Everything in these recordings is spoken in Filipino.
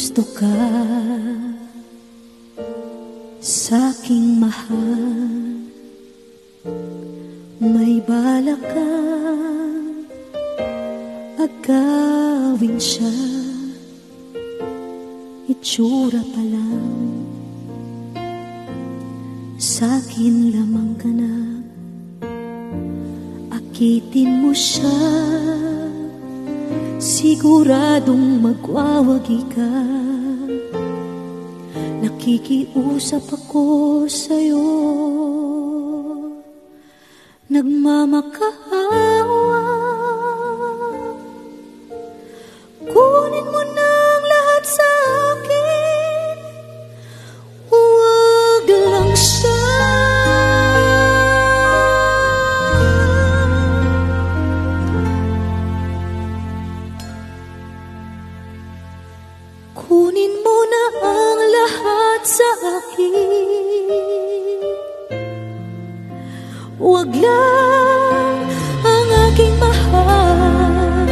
gusto ka sa'king mahal, may balak kang agawin siya, itsura pa lang sa'kin lamang ka na. Akitin mo siya, siguradong magwawagi ka. Nakikiusap ako sa'yo, nagmamakaawa. Kunin mo na ang lahat sa akin, huwag lang siya. Kunin mo na ang lahat sa akin, huwag lang ang aking mahal.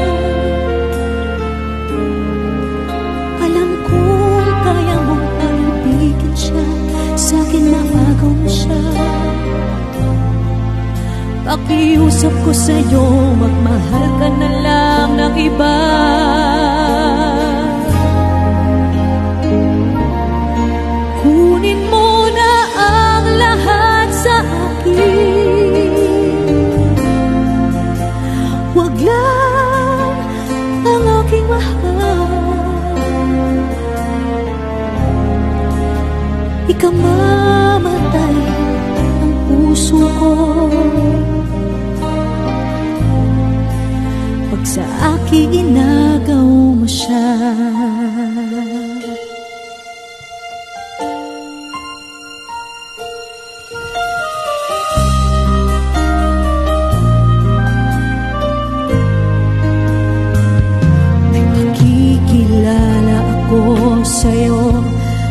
Alam kong kaya mong paibigin siya, sa'kin maagaw mo siya. Pakiusap ko sa'yo, magmahal ka na lang ng iba. Kunin mo na ang lahat sa akin, huwag lang ang aking mahal. Ikamamatay ang puso ko pag sa akin inagaw mo siya. Sa'yo,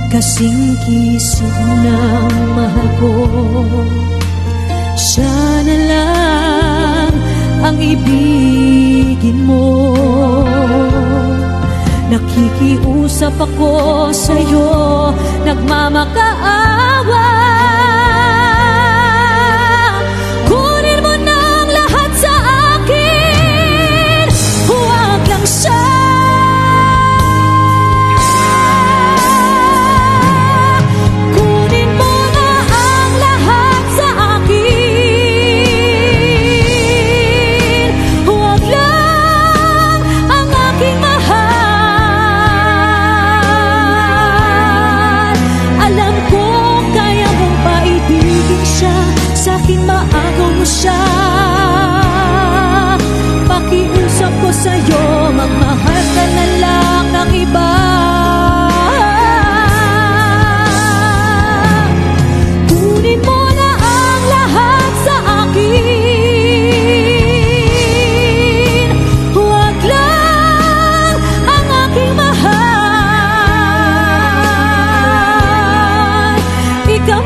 kasing kisig ng mahal ko. Siya na lang ang ibigin mo. Nakikiusap ako sa'yo, nagmamakaawa. Kunin mo na ang lahat sa akin, huwag lang siya. Sa'kin maagaw mo siya. Pakiusap ko sa'yo, magmahal ka na lang ng iba. Kunin mo na ang lahat sa akin, huwag lang ang aking mahal. Ikaw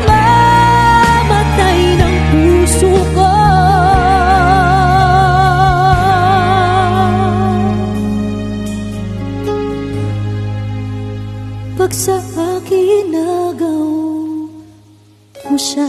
pag sa akin inagaw mo siya.